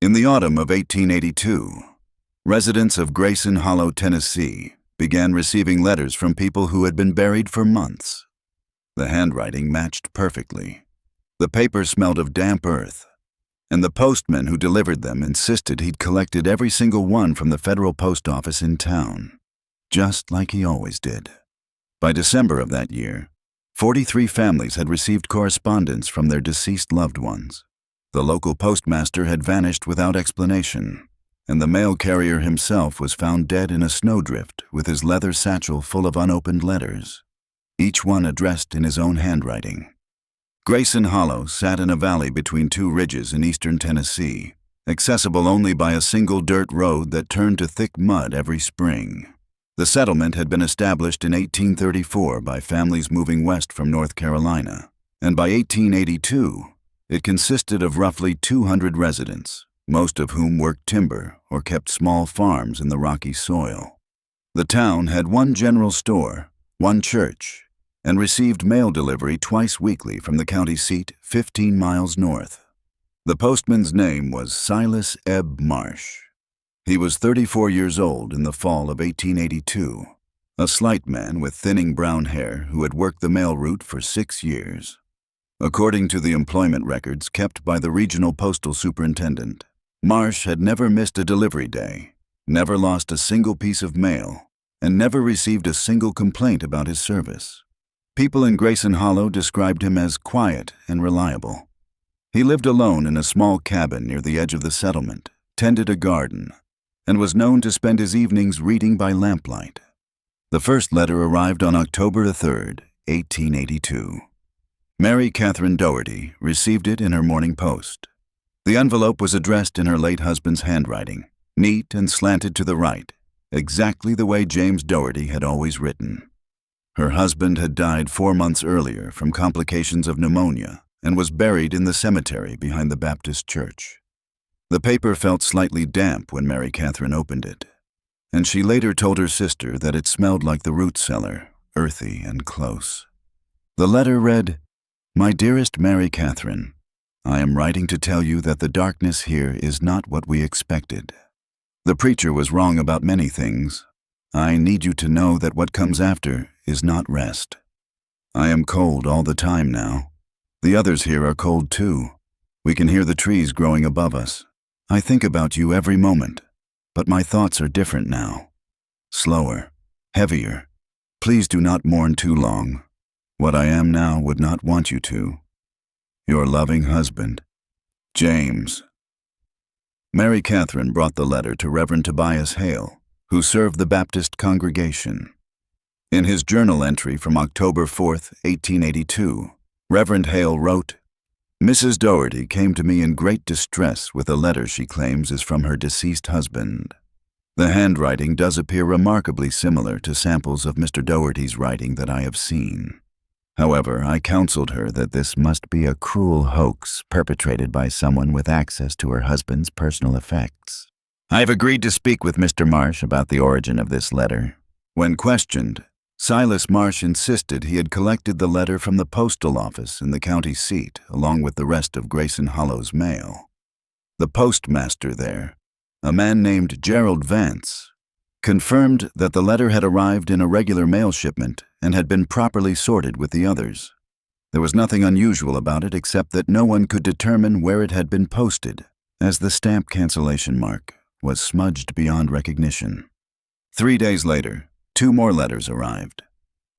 In the autumn of 1882, residents of Grayson Hollow, Tennessee, began receiving letters from people who had been buried for months. The handwriting matched perfectly. The paper smelled of damp earth, and the postman who delivered them insisted he'd collected every single one from the federal post office in town, just like he always did. By December of that year, 43 families had received correspondence from their deceased loved ones. The local postmaster had vanished without explanation, and the mail carrier himself was found dead in a snowdrift with his leather satchel full of unopened letters, each one addressed in his own handwriting. Grayson Hollow sat in a valley between two ridges in eastern Tennessee, accessible only by a single dirt road that turned to thick mud every spring. The settlement had been established in 1834 by families moving west from North Carolina, and by 1882, it consisted of roughly 200 residents, most of whom worked timber or kept small farms in the rocky soil. The town had one general store, one church, and received mail delivery twice weekly from the county seat 15 miles north. The postman's name was Silas Marsh. He was 34 years old in the fall of 1882, a slight man with thinning brown hair who had worked the mail route for 6 years. According to the employment records kept by the regional postal superintendent, Marsh had never missed a delivery day, never lost a single piece of mail, and never received a single complaint about his service. People in Grayson Hollow described him as quiet and reliable. He lived alone in a small cabin near the edge of the settlement, tended a garden, and was known to spend his evenings reading by lamplight. The first letter arrived on October 3rd, 1882. Mary Catherine Doherty received it in her morning post. The envelope was addressed in her late husband's handwriting, neat and slanted to the right, exactly the way James Doherty had always written. Her husband had died 4 months earlier from complications of pneumonia and was buried in the cemetery behind the Baptist church. The paper felt slightly damp when Mary Catherine opened it, and she later told her sister that it smelled like the root cellar, earthy and close. The letter read, "My dearest Mary Catherine, I am writing to tell you that the darkness here is not what we expected. The preacher was wrong about many things. I need you to know that what comes after is not rest. I am cold all the time now. The others here are cold too. We can hear the trees growing above us. I think about you every moment, but my thoughts are different now. Slower, heavier. Please do not mourn too long. What I am now would not want you to. Your loving husband, James." Mary Catherine brought the letter to Reverend Tobias Hale, who served the Baptist congregation. In his journal entry from October 4th, 1882, Reverend Hale wrote, "Mrs. Doherty came to me in great distress with a letter she claims is from her deceased husband. The handwriting does appear remarkably similar to samples of Mr. Doherty's writing that I have seen. However, I counseled her that this must be a cruel hoax perpetrated by someone with access to her husband's personal effects. I have agreed to speak with Mr. Marsh about the origin of this letter." When questioned, Silas Marsh insisted he had collected the letter from the postal office in the county seat along with the rest of Grayson Hollow's mail. The postmaster there, a man named Gerald Vance, confirmed that the letter had arrived in a regular mail shipment and had been properly sorted with the others. There was nothing unusual about it except that no one could determine where it had been posted, as the stamp cancellation mark was smudged beyond recognition. 3 days later, 2 more letters arrived.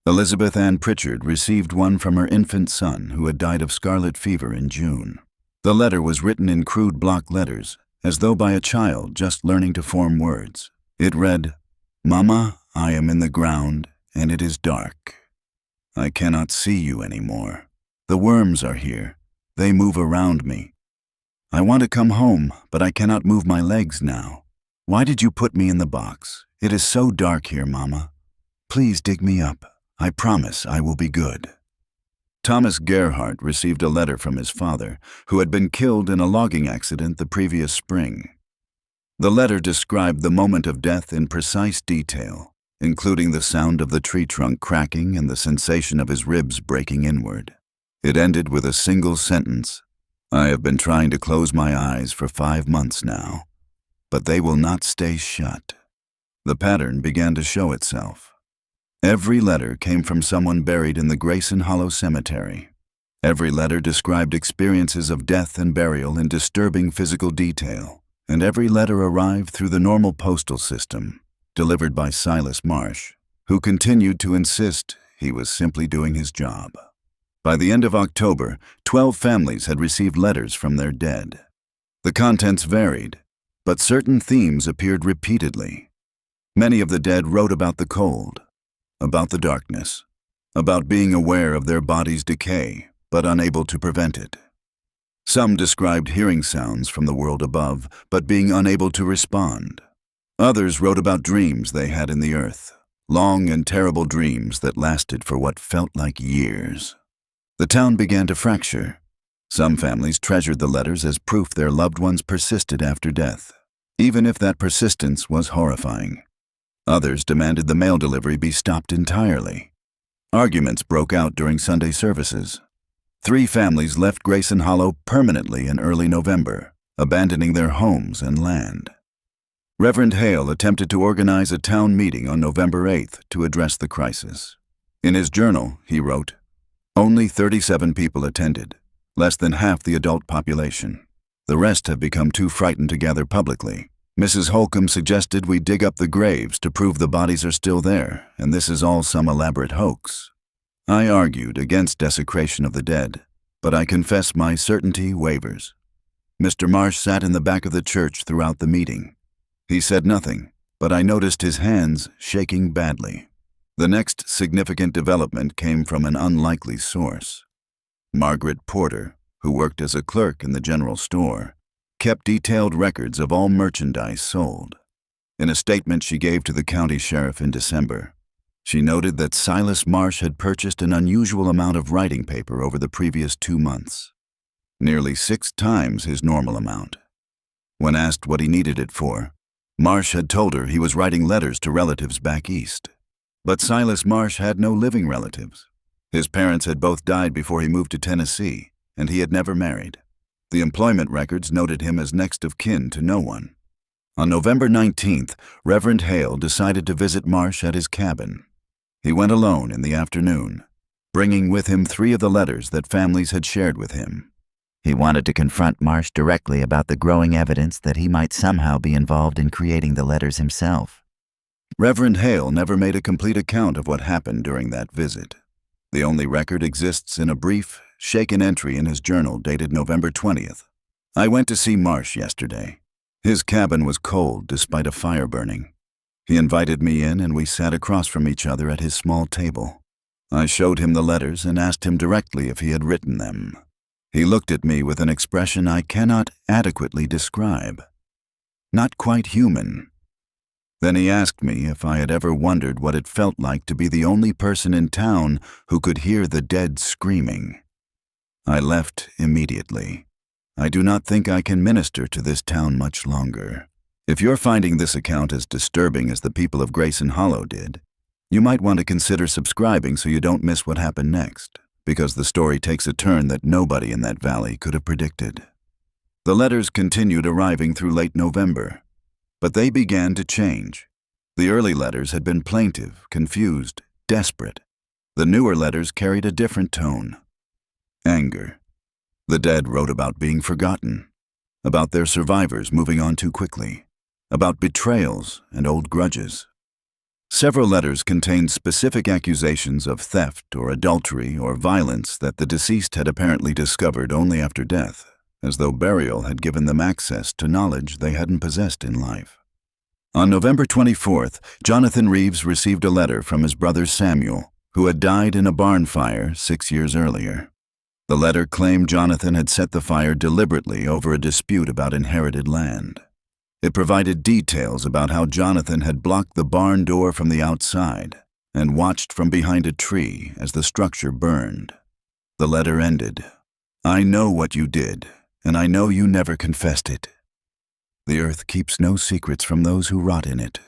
Elizabeth Ann Pritchard received one from her infant son who had died of scarlet fever in June. The letter was written in crude block letters, as though by a child just learning to form words. It read, "Mama, I am in the ground, and it is dark. I cannot see you anymore. The worms are here. They move around me. I want to come home, but I cannot move my legs now. Why did you put me in the box? It is so dark here, Mama. Please dig me up. I promise I will be good." Thomas Gerhardt received a letter from his father, who had been killed in a logging accident the previous spring. The letter described the moment of death in precise detail, including the sound of the tree trunk cracking and the sensation of his ribs breaking inward. It ended with a single sentence, I have been trying to close my eyes for 5 months now, but they will not stay shut. The pattern began to show itself. Every letter came from someone buried in the Grayson Hollow Cemetery. Every letter described experiences of death and burial in disturbing physical detail, and every letter arrived through the normal postal system, delivered by Silas Marsh, who continued to insist he was simply doing his job. By the end of October, 12 families had received letters from their dead. The contents varied, but certain themes appeared repeatedly. Many of the dead wrote about the cold, about the darkness, about being aware of their body's decay, but unable to prevent it. Some described hearing sounds from the world above, but being unable to respond. Others wrote about dreams they had in the earth, long and terrible dreams that lasted for what felt like years. The town began to fracture. Some families treasured the letters as proof their loved ones persisted after death, even if that persistence was horrifying. Others demanded the mail delivery be stopped entirely. Arguments broke out during Sunday services. 3 families left Grayson Hollow permanently in early November, abandoning their homes and land. Reverend Hale attempted to organize a town meeting on November 8th to address the crisis. In his journal, he wrote, "Only 37 people attended, less than half the adult population. The rest have become too frightened to gather publicly. Mrs. Holcomb suggested we dig up the graves to prove the bodies are still there, and this is all some elaborate hoax. I argued against desecration of the dead, but I confess my certainty wavers." Mr. Marsh sat in the back of the church throughout the meeting. He said nothing, but I noticed his hands shaking badly. The next significant development came from an unlikely source. Margaret Porter, who worked as a clerk in the general store, kept detailed records of all merchandise sold. In a statement she gave to the county sheriff in December, she noted that Silas Marsh had purchased an unusual amount of writing paper over the previous 2 months, nearly 6 times his normal amount. When asked what he needed it for, Marsh had told her he was writing letters to relatives back east. But Silas Marsh had no living relatives. His parents had both died before he moved to Tennessee, and he had never married. The employment records noted him as next of kin to no one. On November 19th, Reverend Hale decided to visit Marsh at his cabin. He went alone in the afternoon, bringing with him 3 of the letters that families had shared with him. He wanted to confront Marsh directly about the growing evidence that he might somehow be involved in creating the letters himself. Reverend Hale never made a complete account of what happened during that visit. The only record exists in a brief, shaken entry in his journal dated November 20th. "I went to see Marsh yesterday. His cabin was cold despite a fire burning. He invited me in and we sat across from each other at his small table. I showed him the letters and asked him directly if he had written them. He looked at me with an expression I cannot adequately describe. Not quite human. Then he asked me if I had ever wondered what it felt like to be the only person in town who could hear the dead screaming. I left immediately. I do not think I can minister to this town much longer. If you're finding this account as disturbing as the people of Grayson Hollow did, you might want to consider subscribing so you don't miss what happened next, because the story takes a turn that nobody in that valley could have predicted." The letters continued arriving through late November, but they began to change. The early letters had been plaintive, confused, desperate. The newer letters carried a different tone. Anger. The dead wrote about being forgotten, about their survivors moving on too quickly, about betrayals and old grudges. Several letters contained specific accusations of theft or adultery or violence that the deceased had apparently discovered only after death, as though burial had given them access to knowledge they hadn't possessed in life. On November 24th, Jonathan Reeves received a letter from his brother Samuel, who had died in a barn fire 6 years earlier. The letter claimed Jonathan had set the fire deliberately over a dispute about inherited land. It provided details about how Jonathan had blocked the barn door from the outside and watched from behind a tree as the structure burned. The letter ended, "I know what you did, and I know you never confessed it. The earth keeps no secrets from those who rot in it.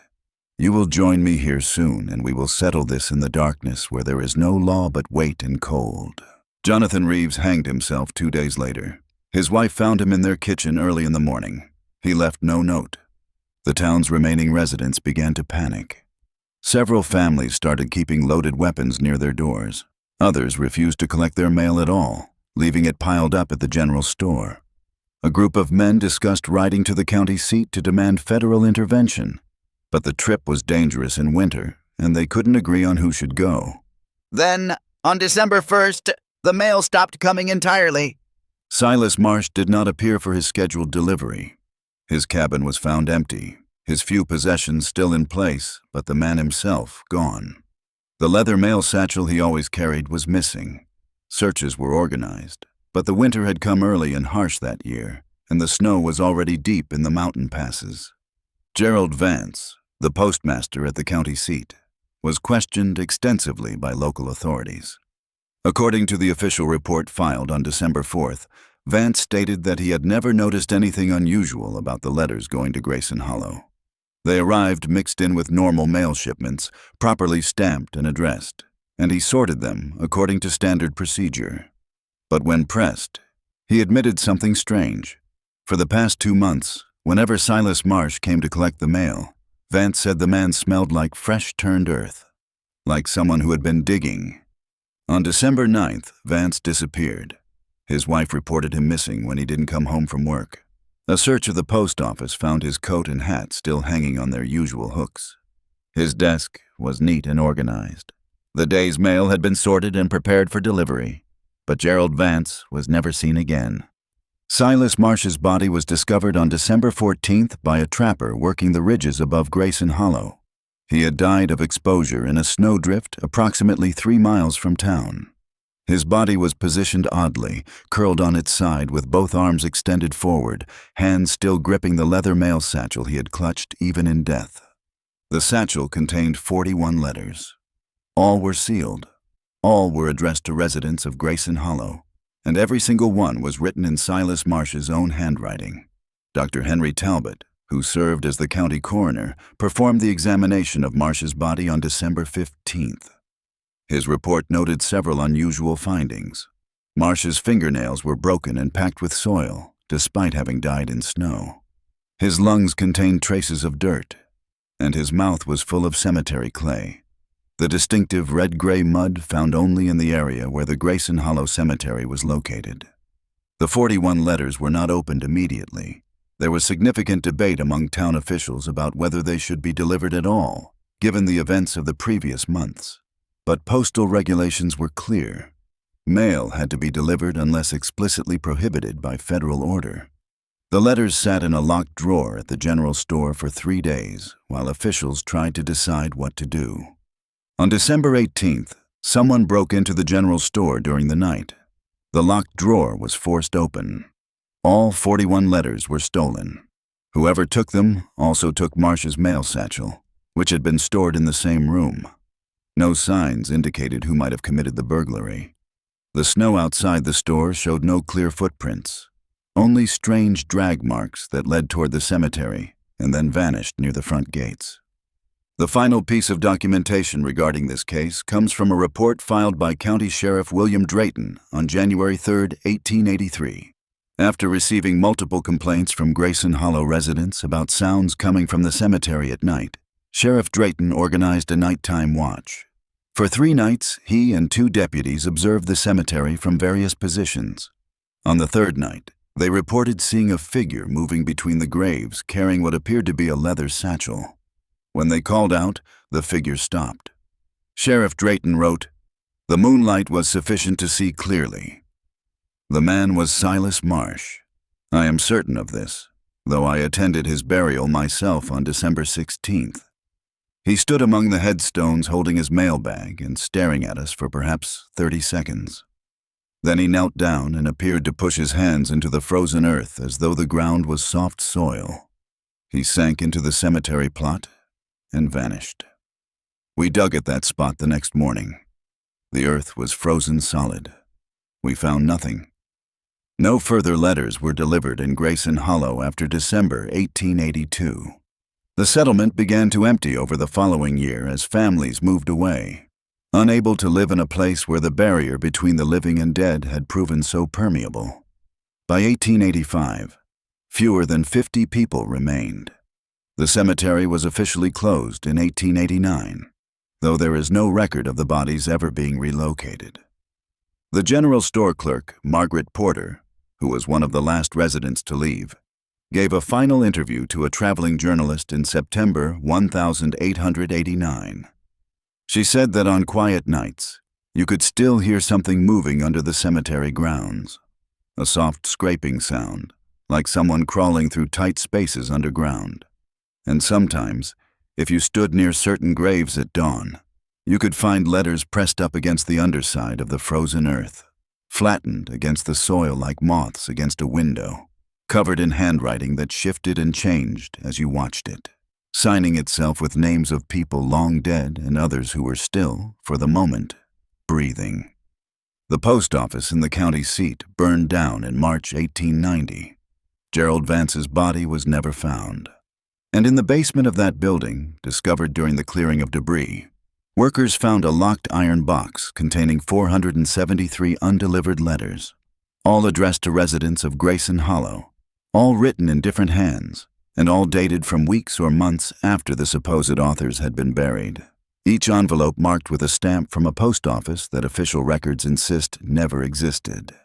You will join me here soon, and we will settle this in the darkness where there is no law but weight and cold." Jonathan Reeves hanged himself 2 days later. His wife found him in their kitchen early in the morning. He left no note. The town's remaining residents began to panic. Several families started keeping loaded weapons near their doors. Others refused to collect their mail at all, leaving it piled up at the general store. A group of men discussed riding to the county seat to demand federal intervention, but the trip was dangerous in winter, and they couldn't agree on who should go. Then, on December 1st, the mail stopped coming entirely. Silas Marsh did not appear for his scheduled delivery. His cabin was found empty, his few possessions still in place, but the man himself gone. The leather mail satchel he always carried was missing. Searches were organized, but the winter had come early and harsh that year, and the snow was already deep in the mountain passes. Gerald Vance, the postmaster at the county seat, was questioned extensively by local authorities. According to the official report filed on December 4th, Vance stated that he had never noticed anything unusual about the letters going to Grayson Hollow. They arrived mixed in with normal mail shipments, properly stamped and addressed, and he sorted them according to standard procedure. But when pressed, he admitted something strange. For the past 2 months, whenever Silas Marsh came to collect the mail, Vance said the man smelled like fresh-turned earth, like someone who had been digging. On December 9th, Vance disappeared. His wife reported him missing when he didn't come home from work. A search of the post office found his coat and hat still hanging on their usual hooks. His desk was neat and organized. The day's mail had been sorted and prepared for delivery, but Gerald Vance was never seen again. Silas Marsh's body was discovered on December 14th by a trapper working the ridges above Grayson Hollow. He had died of exposure in a snowdrift approximately 3 miles from town. His body was positioned oddly, curled on its side with both arms extended forward, hands still gripping the leather mail satchel he had clutched even in death. The satchel contained 41 letters. All were sealed. All were addressed to residents of Grayson Hollow, and every single one was written in Silas Marsh's own handwriting. Dr. Henry Talbot, who served as the county coroner, performed the examination of Marsh's body on December 15th. His report noted several unusual findings. Marsh's fingernails were broken and packed with soil, despite having died in snow. His lungs contained traces of dirt, and his mouth was full of cemetery clay, the distinctive red-gray mud found only in the area where the Grayson Hollow Cemetery was located. The 41 letters were not opened immediately. There was significant debate among town officials about whether they should be delivered at all, given the events of the previous months. But postal regulations were clear. Mail had to be delivered unless explicitly prohibited by federal order. The letters sat in a locked drawer at the general store for 3 days, while officials tried to decide what to do. On December 18th, someone broke into the general store during the night. The locked drawer was forced open. All 41 letters were stolen. Whoever took them also took Marsh's mail satchel, which had been stored in the same room. No signs indicated who might have committed the burglary. The snow outside the store showed no clear footprints, only strange drag marks that led toward the cemetery and then vanished near the front gates. The final piece of documentation regarding this case comes from a report filed by County Sheriff William Drayton on January 3, 1883. After receiving multiple complaints from Grayson Hollow residents about sounds coming from the cemetery at night, Sheriff Drayton organized a nighttime watch. For 3 nights, he and 2 deputies observed the cemetery from various positions. On the 3rd night, they reported seeing a figure moving between the graves carrying what appeared to be a leather satchel. When they called out, the figure stopped. Sheriff Drayton wrote, "The moonlight was sufficient to see clearly. The man was Silas Marsh. I am certain of this, though I attended his burial myself on December 16th. He stood among the headstones holding his mailbag and staring at us for perhaps 30 seconds. Then he knelt down and appeared to push his hands into the frozen earth as though the ground was soft soil. He sank into the cemetery plot and vanished. We dug at that spot the next morning. The earth was frozen solid. We found nothing. No further letters were delivered in Grayson Hollow after December 1882. The settlement began to empty over the following year as families moved away, unable to live in a place where the barrier between the living and dead had proven so permeable. By 1885, fewer than 50 people remained. The cemetery was officially closed in 1889, though there is no record of the bodies ever being relocated. The general store clerk, Margaret Porter, who was one of the last residents to leave, gave a final interview to a traveling journalist in September 1889. She said that on quiet nights, you could still hear something moving under the cemetery grounds, a soft scraping sound, like someone crawling through tight spaces underground. And sometimes, if you stood near certain graves at dawn, you could find letters pressed up against the underside of the frozen earth, flattened against the soil like moths against a window, covered in handwriting that shifted and changed as you watched it, signing itself with names of people long dead and others who were still, for the moment, breathing. The post office in the county seat burned down in March 1890. Gerald Vance's body was never found. And in the basement of that building, discovered during the clearing of debris, workers found a locked iron box containing 473 undelivered letters, all addressed to residents of Grayson Hollow, all written in different hands, and all dated from weeks or months after the supposed authors had been buried. Each envelope marked with a stamp from a post office that official records insist never existed.